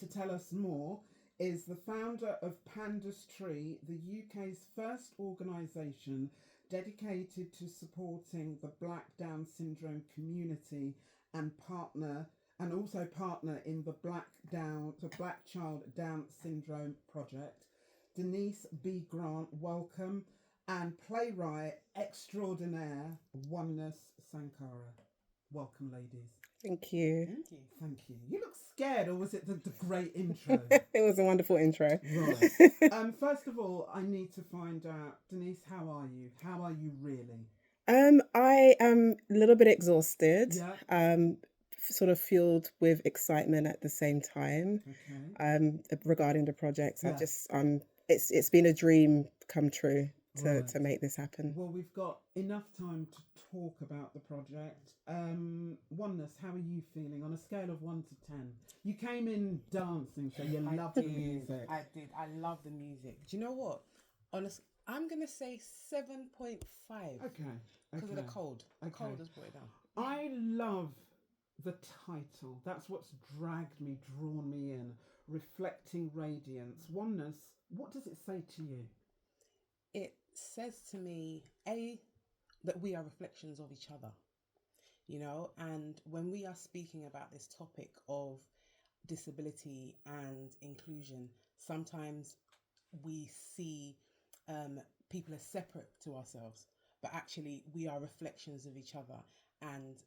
to tell us more is the founder of Pandas Tree, the UK's first organisation dedicated to supporting the Black Down syndrome community and partner and also partner in the Black Child Down Syndrome project. Denise B. Grant, welcome, and playwright extraordinaire Oneness Sankara. Welcome, ladies. Thank you. Thank you. Thank you. You look scared, or was it the great intro? It was a wonderful intro. Right. First of all, I need to find out, Denise, how are you? How are you really? I am a little bit exhausted. Yeah. Sort of fueled with excitement at the same time. Okay. Regarding the project, Yeah. it's been a dream come true Right. to make this happen. Well, we've got enough time to talk about the project. Oneness, how are you feeling on a scale of 1 to 10? You came in dancing, so you love the music. I did. I love the music. Do you know what? Honestly, I'm gonna say 7.5 Okay. because of the Okay. cold. The Okay. cold has brought it down. I love the title. That's what's drawn me in. Reflecting Radiance. Oneness, what does it say to you? It says to me, that we are reflections of each other, and when we are speaking about this topic of disability and inclusion, sometimes we see people as separate to ourselves, but actually we are reflections of each other. And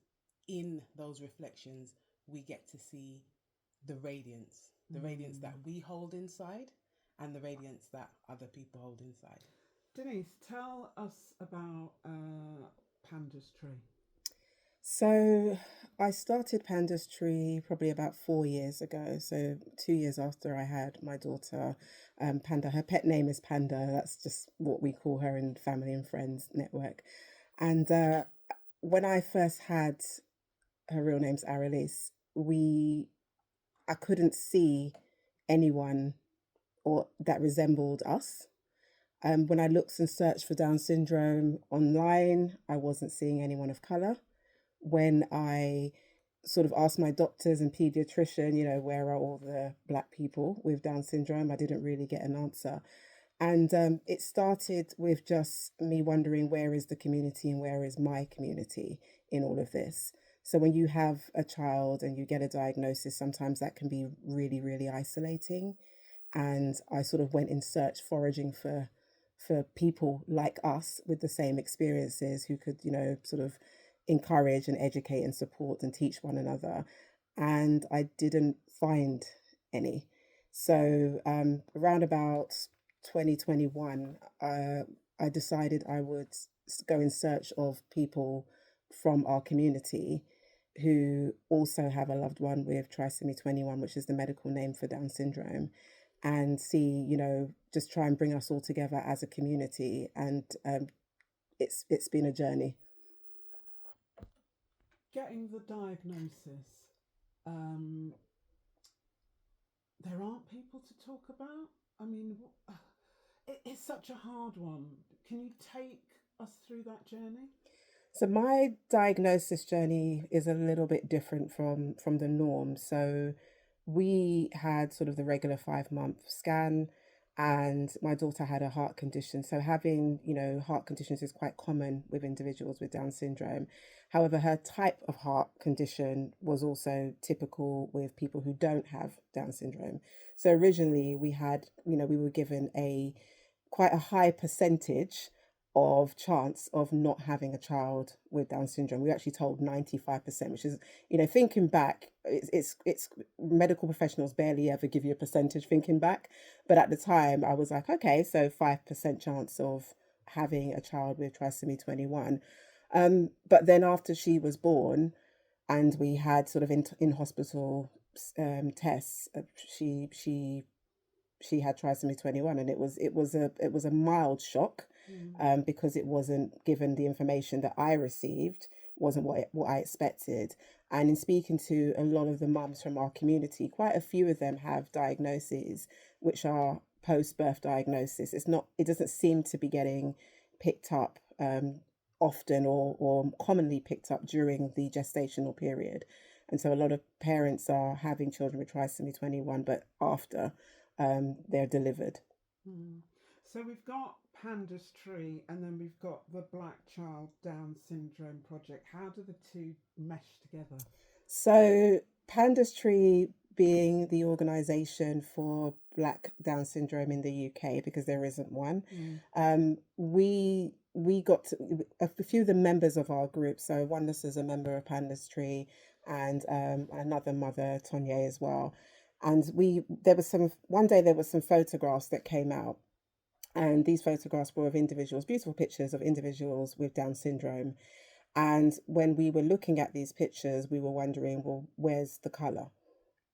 in those reflections, we get to see the radiance that we hold inside and the radiance that other people hold inside. Denise, tell us about Pandas Tree. So I started Pandas Tree probably about 4 years ago. So 2 years after I had my daughter, Panda. Her pet name is Panda. That's just what we call her in family and friends network. And when I first had her real name's Aralise, I couldn't see anyone or that resembled us. When I looked and searched for Down syndrome online, I wasn't seeing anyone of colour. When I sort of asked my doctors and paediatrician, where are all the Black people with Down syndrome, I didn't really get an answer. And it started with just me wondering, where is the community and where is my community in all of this? So when you have a child and you get a diagnosis, sometimes that can be really, really isolating. And I sort of went in search, foraging for people like us with the same experiences who could, sort of encourage and educate and support and teach one another. And I didn't find any. So around about 2021, I decided I would go in search of people from our community who also have a loved one with trisomy 21, which is the medical name for Down syndrome, and see, just try and bring us all together as a community. And it's been a journey. Getting the diagnosis, there aren't people to talk about. I mean, it's such a hard one. Can you take us through that journey? So my diagnosis journey is a little bit different from the norm. So we had sort of the regular 5-month scan, and my daughter had a heart condition. So having, heart conditions is quite common with individuals with Down syndrome. However, her type of heart condition was also typical with people who don't have Down syndrome. So originally we had, we were given quite a high percentage of chance of not having a child with Down syndrome. We were actually told 95%, which is, thinking back, it's medical professionals barely ever give you a percentage thinking back. But at the time I was like, okay, so 5% chance of having a child with trisomy 21. But then after she was born and we had sort of in hospital tests, she had trisomy 21, and it was a mild shock, because it wasn't given the information that I received, wasn't what I expected. And in speaking to a lot of the mums from our community, quite a few of them have diagnoses which are post-birth diagnosis. It doesn't seem to be getting picked up often or commonly picked up during the gestational period. And so a lot of parents are having children with trisomy 21, but after they're delivered. Mm. So we've got Pandas Tree, and then we've got the Black Child Down Syndrome Project. How do the two mesh together? So Pandas Tree being the organisation for Black Down syndrome in the UK, because there isn't one, we got a few of the members of our group. So Oneness is a member of Pandas Tree, and another mother, Tonya, as well. And there was one day there was some photographs that came out, and these photographs were of individuals, beautiful pictures of individuals with Down syndrome. And when we were looking at these pictures, we were wondering, well, where's the colour?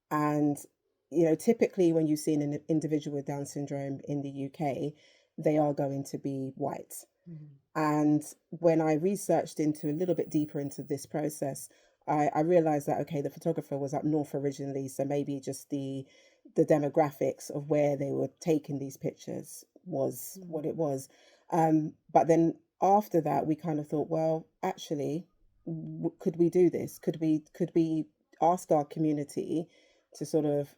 And, typically when you see an individual with Down syndrome in the UK, they are going to be white. And when I researched into a little bit deeper into this process, I realized that, okay, the photographer was up north originally, so maybe just the demographics of where they were taking these pictures was what it was. But then after that, we kind of thought, well, actually, could we do this? Could we ask our community to sort of,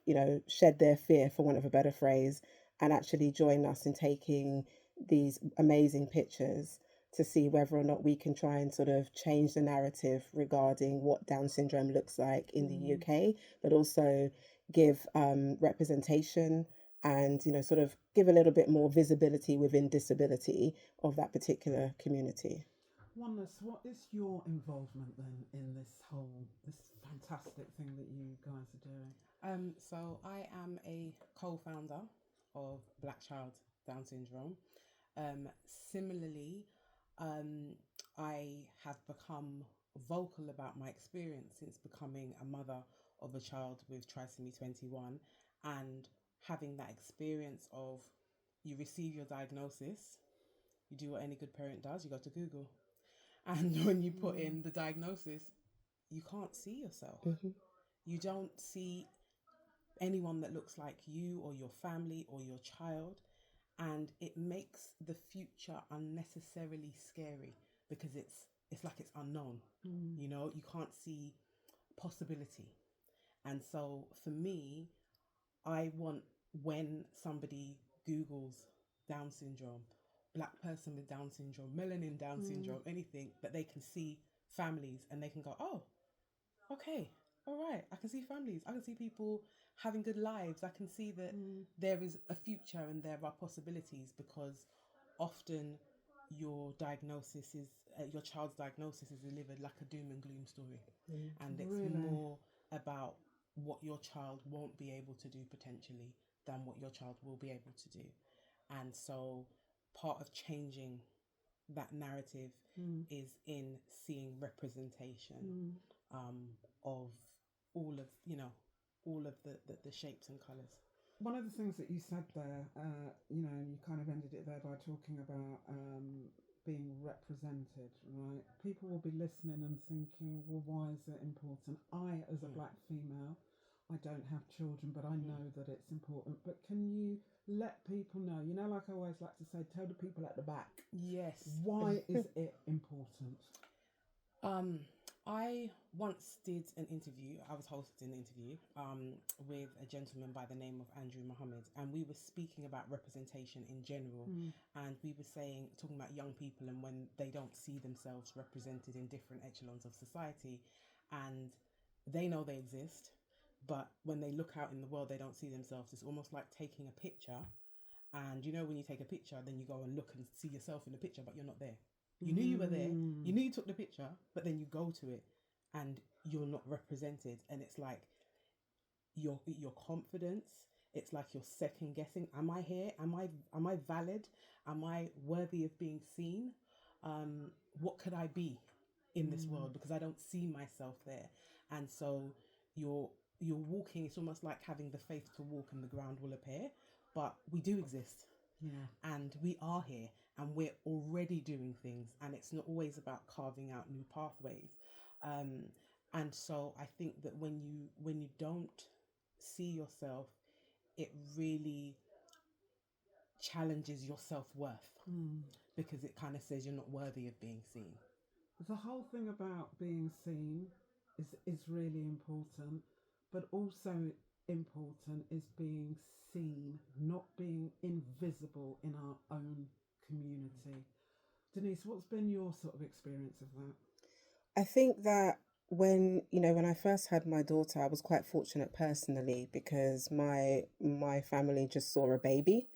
shed their fear, for want of a better phrase, and actually join us in taking these amazing pictures to see whether or not we can try and sort of change the narrative regarding what Down syndrome looks like in the UK, but also give representation and, sort of give a little bit more visibility within disability of that particular community. Oneness, what is your involvement then in this fantastic thing that you guys are doing? So I am a co-founder of Black Child Down Syndrome. Similarly, I have become vocal about my experience since becoming a mother of a child with trisomy 21, and having that experience of, you receive your diagnosis, you do what any good parent does, you go to Google. And when you put in the diagnosis, you can't see yourself. You don't see anyone that looks like you or your family or your child. And it makes the future unnecessarily scary because it's like it's unknown. You can't see possibility. And so for me, I want, when somebody Googles Down syndrome, Black person with Down syndrome, melanin Down syndrome, anything, that they can see families and they can go, oh, okay, all right, I can see families. I can see people having good lives. I can see that there is a future and there are possibilities, because often your child's diagnosis is delivered like a doom and gloom story. And it's more about what your child won't be able to do potentially than what your child will be able to do. And so part of changing that narrative is in seeing representation of all of the shapes and colours. One of the things that you said there, and you kind of ended it there by talking about being represented, right? People will be listening and thinking, well, why is it important? I, as a Black female, I don't have children, but I know that it's important. But can you let people know, like I always like to say, tell the people at the back. Yes. Why is it important? I once did an interview. I was hosting an interview with a gentleman by the name of Andrew Mohammed, and we were speaking about representation in general. And we were talking about young people and when they don't see themselves represented in different echelons of society, and they know they exist, but when they look out in the world, they don't see themselves. It's almost like taking a picture, and when you take a picture, then you go and look and see yourself in the picture, but you're not there. You knew you were there, you knew you took the picture, but then you go to it and you're not represented. And it's like your confidence, it's like you're second guessing. Am I here? Am I valid? Am I worthy of being seen? What could I be in this world? Because I don't see myself there. And so you're walking, it's almost like having the faith to walk and the ground will appear. But we do exist. And we are here, and we're already doing things, and it's not always about carving out new pathways. And so I think that when you don't see yourself, it really challenges your self-worth, because it kind of says you're not worthy of being seen. The whole thing about being seen is really important, but also important is being seen, not being invisible in our own community. Denise, what's been your sort of experience of that? I think that when I first had my daughter, I was quite fortunate personally because my family just saw a baby.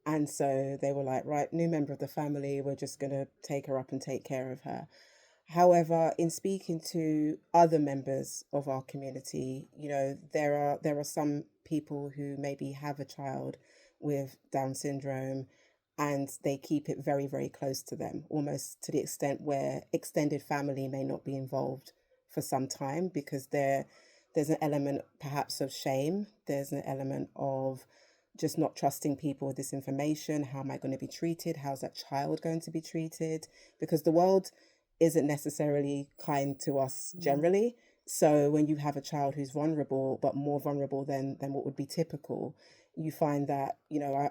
And so they were like, right, new member of the family, we're just going to take her up and take care of her. However, in speaking to other members of our community, there are some people who maybe have a child with Down syndrome and they keep it very, very close to them, almost to the extent where extended family may not be involved for some time because there's an element perhaps of shame. There's an element of just not trusting people with this information. How am I going to be treated? How's that child going to be treated? Because the world isn't necessarily kind to us generally. So when you have a child who's vulnerable, but more vulnerable than what would be typical, you find that,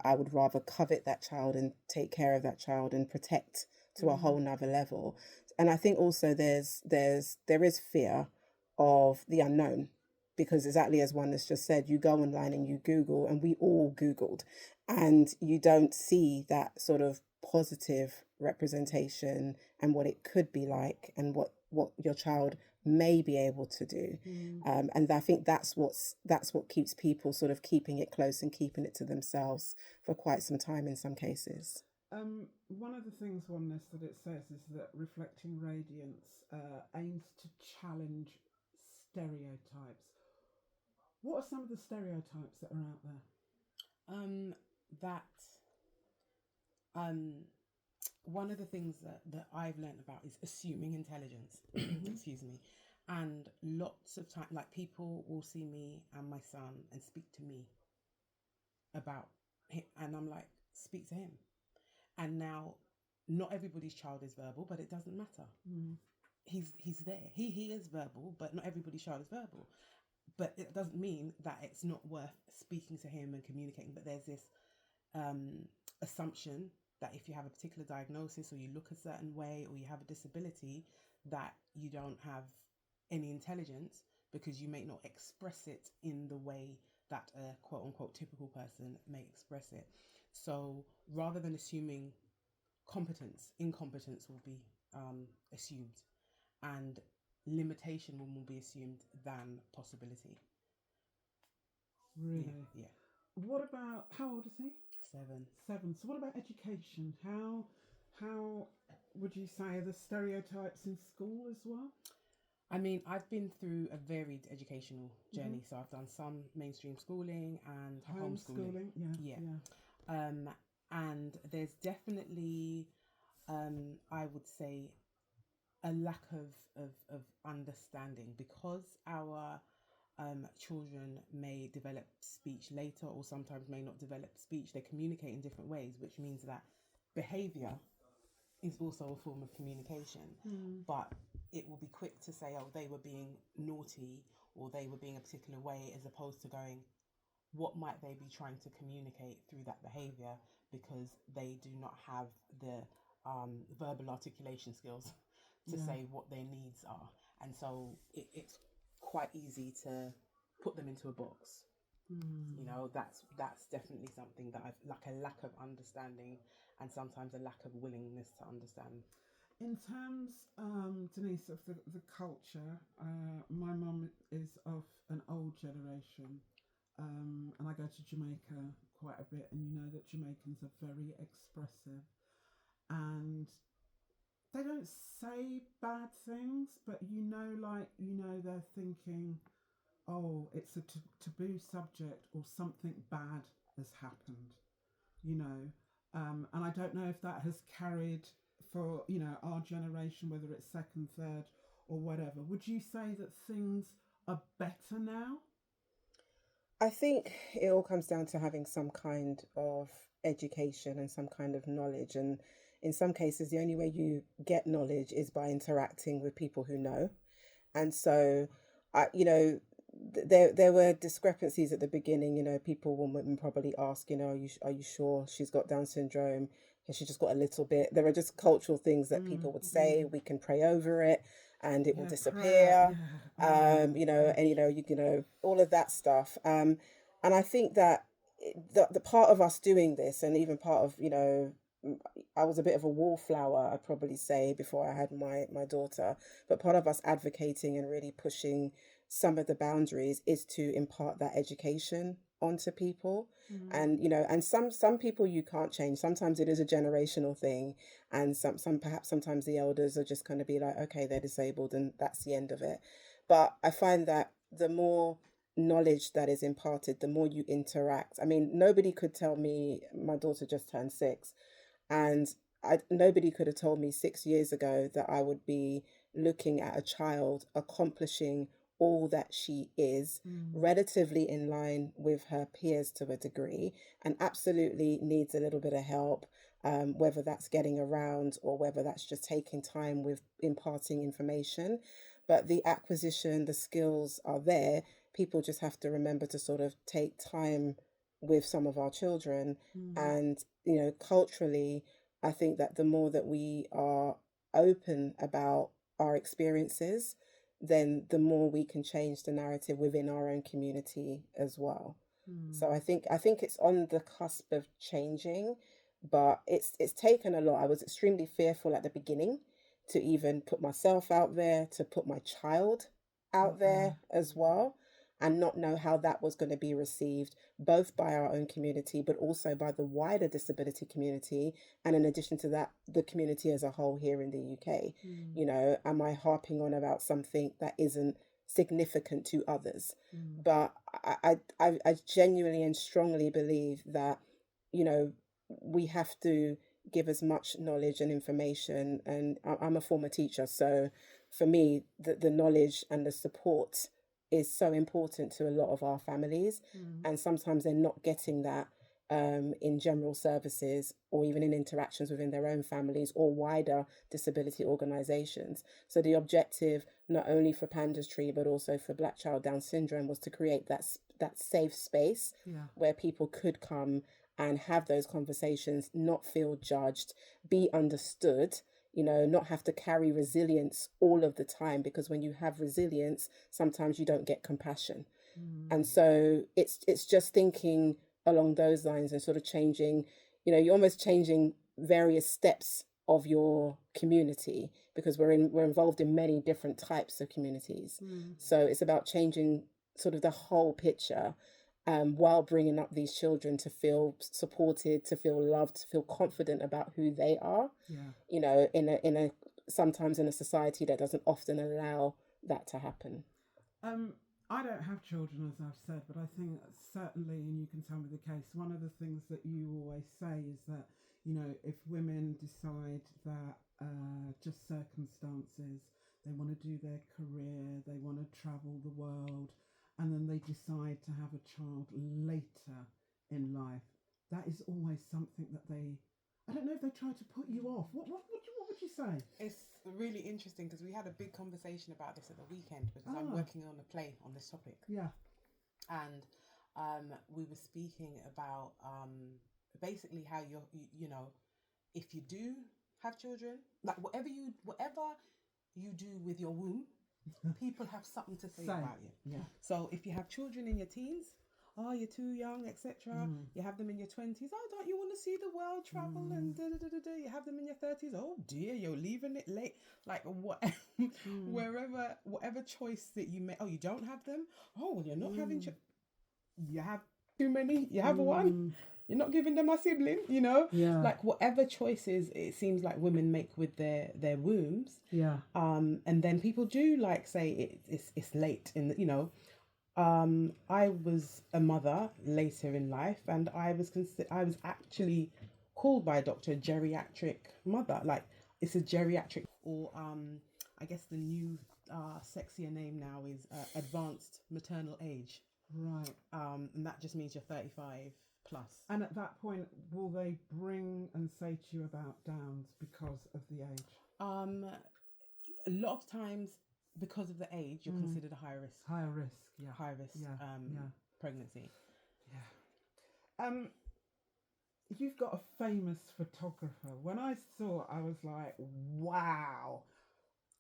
I would rather covet that child and take care of that child and protect to a whole nother level. And I think also there is fear of the unknown because exactly as one has just said, you go online and you Google, and we all Googled, and you don't see that sort of positive representation and what it could be like and what your child may be able to do. And I think that's what keeps people sort of keeping it close and keeping it to themselves for quite some time in some cases. One of the things on this that it says is that Reflecting Radiance aims to challenge stereotypes. What are some of the stereotypes that are out there? That um one of the things that I've learned about is assuming intelligence. Excuse me. And lots of time, like people will see me and my son and speak to me about him, and I'm like, speak to him. And now, not everybody's child is verbal, but it doesn't matter. He's there. He is verbal, but not everybody's child is verbal. But it doesn't mean that it's not worth speaking to him and communicating. But there's this assumption that if you have a particular diagnosis or you look a certain way or you have a disability, that you don't have any intelligence because you may not express it in the way that a quote unquote typical person may express it. So rather than assuming competence, incompetence will be assumed, and limitation will more be assumed than possibility. Really? Yeah. What about, how old is he? 7. 7. So what about education? How would you say are the stereotypes in school as well? I mean, I've been through a varied educational journey. So I've done some mainstream schooling and homeschooling. Yeah. And there's definitely, I would say, a lack of understanding because our children may develop speech later or sometimes may not develop speech. They communicate in different ways, which means that behavior is also a form of communication. But it will be quick to say, oh, they were being naughty or they were being a particular way, as opposed to going, what might they be trying to communicate through that behavior, because they do not have the verbal articulation skills to say what their needs are. And so it's quite easy to put them into a box. That's definitely something that I've, like, a lack of understanding and sometimes a lack of willingness to understand. In terms, Denise, of the culture, my mum is of an old generation, and I go to Jamaica quite a bit, and you know that Jamaicans are very expressive, and they don't say bad things, but they're thinking, oh, it's a taboo subject or something bad has happened, and I don't know if that has carried for our generation, whether it's second, third, or whatever. Would you say that things are better now? I think it all comes down to having some kind of education and some kind of knowledge. And in some cases, the only way you get knowledge is by interacting with people who know. And so, there were discrepancies at the beginning. People would probably ask, are you sure she's got Down syndrome? Has she just got a little bit? There are just cultural things that people would say. We can pray over it. and it will Yeah, disappear. yeah. You know, and you know all of that stuff. And I think that the part of us doing this, and even part of I was a bit of a wallflower, I'd probably say, before I had my daughter. But part of us advocating and really pushing some of the boundaries is to impart that education onto people. Mm. And and some people you can't change. Sometimes it is a generational thing, and some perhaps sometimes the elders are just going to be like, okay, they're disabled, and that's the end of it. But I find that the more knowledge that is imparted, the more you interact. I mean, nobody could tell me, my daughter just turned 6, and nobody could have told me 6 years ago that I would be looking at a child accomplishing all that she is, Mm. relatively in line with her peers to a degree, and absolutely needs a little bit of help, whether that's getting around or whether that's just taking time with imparting information. But the acquisition, the skills are there. People just have to remember to sort of take time with some of our children. Mm. And, culturally, I think that the more that we are open about our experiences, then the more we can change the narrative within our own community as well. Mm. So I think it's on the cusp of changing, but it's taken a lot. I was extremely fearful at the beginning to even put myself out there, to put my child out there as well, and not know how that was going to be received both by our own community, but also by the wider disability community, and in addition to that, the community as a whole here in the UK. Mm. Am I harping on about something that isn't significant to others? Mm. But I genuinely and strongly believe that, we have to give as much knowledge and information. And I'm a former teacher, so for me, the knowledge and the support is so important to a lot of our families. Mm. And sometimes they're not getting that in general services, or even in interactions within their own families or wider disability organisations. So the objective, not only for Pandas Tree but also for Black Child Down Syndrome, was to create that safe space Yeah. where people could come and have those conversations, not feel judged, be understood, not have to carry resilience all of the time, because when you have resilience, sometimes you don't get compassion. Mm. And so it's just thinking along those lines and sort of changing, you're almost changing various steps of your community, because we're involved in many different types of communities. Mm. So it's about changing sort of the whole picture, while bringing up these children to feel supported, to feel loved, to feel confident about who they are. Yeah. In a sometimes in a society that doesn't often allow that to happen. I don't have children, as I've said, but I think certainly, and you can tell me the case, one of the things that you always say is that, if women decide that just circumstances, they want to do their career, they want to travel the world, and then they decide to have a child later in life, that is always something that I don't know if they try to put you off. What would you say? It's really interesting because we had a big conversation about this at the weekend, because I'm Ah. working on a play on this topic. Yeah. And we were speaking about basically how if you do have children, like whatever you do with your womb, people have something to say about you. Yeah. So if you have children in your teens, oh, you're too young, etc. You have them in your 20s. Oh, don't you want to see the world, travel, and da da da da da. You have them in your 30s. Oh dear, you're leaving it late. Like what, whatever choice that you make. Oh, you don't have them. Oh, well, you're not having. You have too many. You have one. You're not giving them a sibling. Yeah. Like whatever choices it seems like women make with their wombs. Yeah. And then people do like say it's late in the. I was a mother later in life, and I was actually called by a doctor a geriatric mother. Like it's a geriatric, or I guess the new sexier name now is advanced maternal age. Right. And that just means you're 35 plus. And at that point, will they bring and say to you about Downs because of the age? A lot of times, because of the age, you're considered a high risk. Higher risk, yeah. High risk pregnancy. Yeah. You've got a famous photographer. When I saw it, I was like, wow.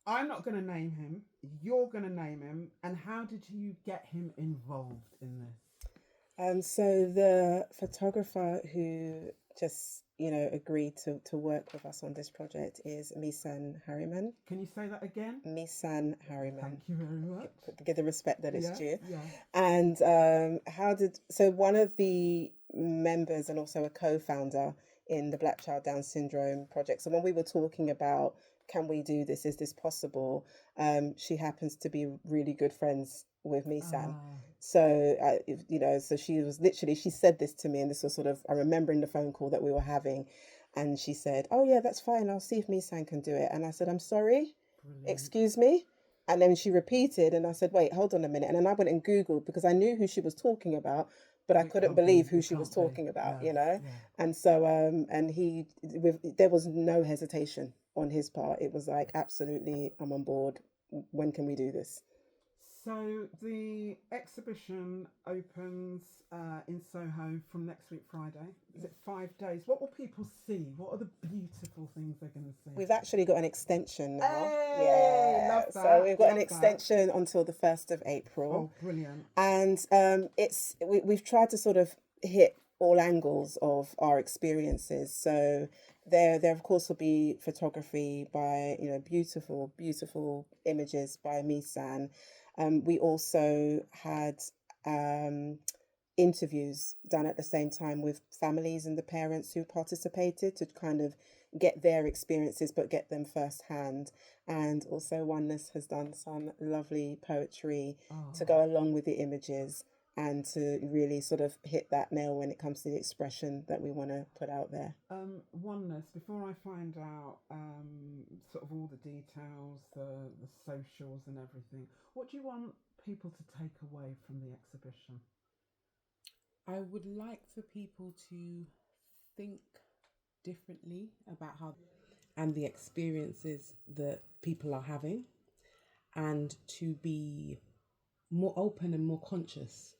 I'm not going to name him. You're going to name him. And how did you get him involved in this? So the photographer who just, agreed to work with us on this project is Misan Harriman. Can you say that again? Misan Harriman. Thank you very much. Give the respect that is due. Yeah. And one of the members and also a co-founder in the Black Child Down Syndrome project. So when we were talking about, can we do this? Is this possible? She happens to be really good friends with Misan. So, so she said this to me, and this was sort of, I remember in the phone call that we were having, and she said, oh yeah, that's fine. I'll see if Misan can do it. And I said, I'm sorry, excuse me. And then she repeated, and I said, wait, hold on a minute. And then I went and Googled because I knew who she was talking about, but I couldn't believe who she was talking about, And so, there was no hesitation on his part. It was like, absolutely, I'm on board. When can we do this? So the exhibition opens in Soho from next week Friday. Is it 5 days? What will people see? What are the beautiful things they're going to see? We've actually got an extension now. Hey, love that. So we've got an extension until the 1st of April. Oh, brilliant. And we've tried to sort of hit all angles of our experiences. So there of course will be photography by, beautiful, beautiful images by Misan. We also had interviews done at the same time with families and the parents who participated to kind of get their experiences, but get them firsthand. And also Oneness has done some lovely poetry to go along with the images and to really sort of hit that nail when it comes to the expression that we want to put out there. Oneness, before I find out sort of all the details, the socials and everything, what do you want people to take away from the exhibition? I would like for people to think differently about how and the experiences that people are having, and to be more open and more conscious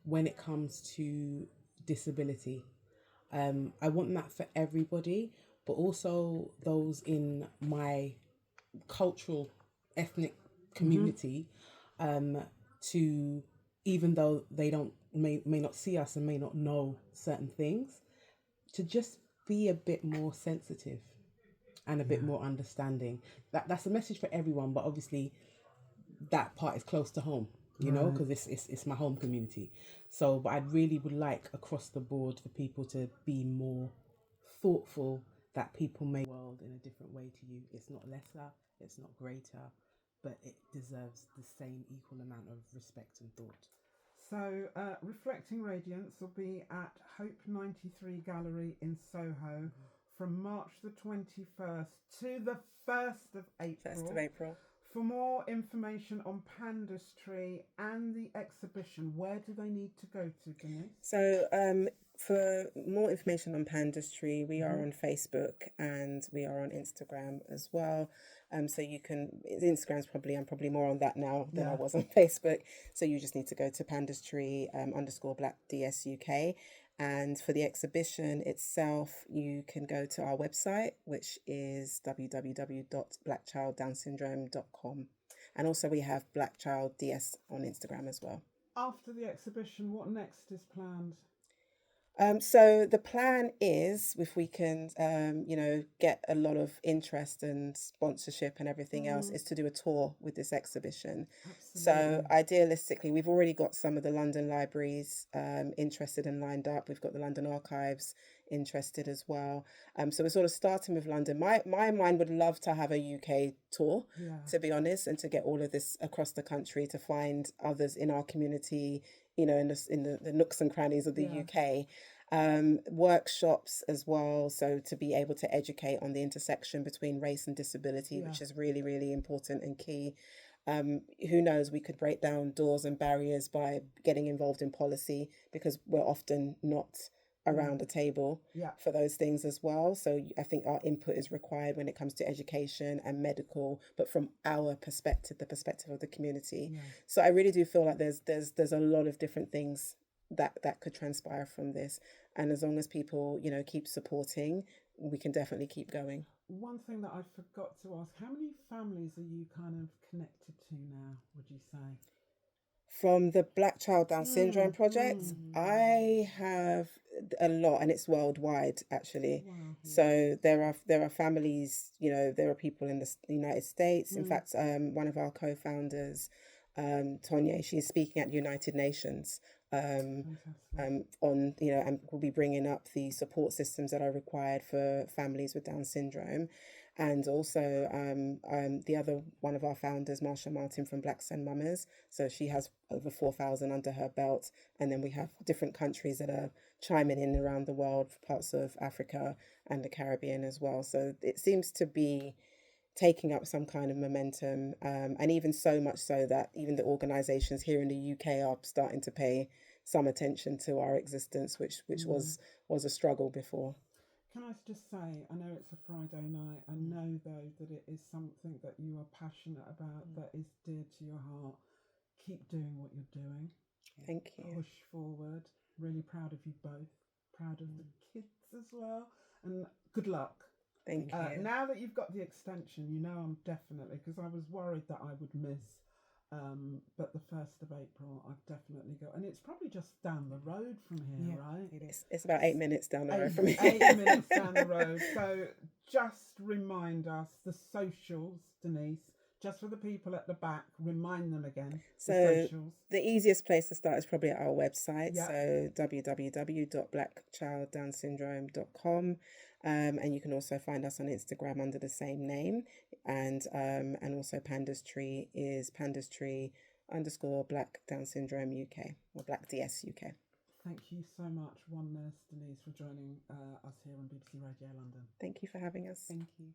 when it comes to disability. I want that for everybody, but also those in my cultural, ethnic community, to, even though they may not see us and may not know certain things, to just be a bit more sensitive and a bit more understanding. That's a message for everyone, but obviously that part is close to home, because it's my home community. So, but I really would like across the board for people to be more thoughtful that people may world in a different way to you. It's not lesser, it's not greater, but it deserves the same equal amount of respect and thought. So, Reflecting Radiance will be at Hope 93 Gallery in Soho from March the 21st to the 1st of April. 1st of April. For more information on Pandastry and the exhibition, where do they need to go to, Denise? So, for more information on Pandastry, we are on Facebook and we are on Instagram as well. So you can, Instagram's I'm probably more on that now than I was on Facebook. So you just need to go to Pandastry _Black DS UK. And for the exhibition itself, you can go to our website, which is www.blackchilddownsyndrome.com. And also we have Black Child DS on Instagram as well. After the exhibition, what next is planned? So the plan is, if we can, get a lot of interest and sponsorship and everything else, is to do a tour with this exhibition. Absolutely. So idealistically, we've already got some of the London libraries interested and lined up. We've got the London Archives interested as well. So we're sort of starting with London. My mind would love to have a UK tour, to be honest, and to get all of this across the country, to find others in our community, in the nooks and crannies of the UK. Workshops as well, so to be able to educate on the intersection between race and disability, which is really, really important and key. Who knows, we could break down doors and barriers by getting involved in policy, because we're often not around a table for those things as well. So I think our input is required when it comes to education and medical, but from our perspective, the perspective of the community. So I really do feel like there's a lot of different things that could transpire from this, and as long as people keep supporting, we can definitely keep going. one thing that I forgot to ask, how many families are you kind of connected to now, would you say? From the Black Child Down Syndrome Project, Mm. I have a lot, and it's worldwide actually. Wow. So there are families, there are people in the United States. In fact, one of our co-founders, Tonya, she's speaking at United Nations. Fantastic. On and we'll be bringing up the support systems that are required for families with Down syndrome, and also the other one of our founders, Marsha Martin from Black Sen Mamas. So she has over 4,000 under her belt, and then we have different countries that are chiming in around the world, parts of Africa and the Caribbean as well. So it seems to be taking up some kind of momentum, and even so much so that even the organisations here in the UK are starting to pay some attention to our existence, which was a struggle before. Can I just say, I know it's a Friday night. I know, though, that it is something that you are passionate about, that is dear to your heart. Keep doing what you're doing. Thank you. Push forward. Really proud of you both. Proud of the kids as well. And good luck. Thank you. Now that you've got the extension, I'm definitely, because I was worried that I would miss. But the 1st of April, I've definitely got, and it's probably just down the road from here, right? It is. It's about 8 minutes down the road from here. 8 minutes down the road. So just remind us the socials, Denise, just for the people at the back, remind them again. So the socials. The easiest place to start is probably at our website. Yeah. So www.blackchilddownsyndrome.com. And you can also find us on Instagram under the same name. And also Pandas Tree is Pandas Tree _ Black Down Syndrome UK, or Black DS UK. Thank you so much, One Nurse Denise, for joining us here on BBC Radio London. Thank you for having us. Thank you.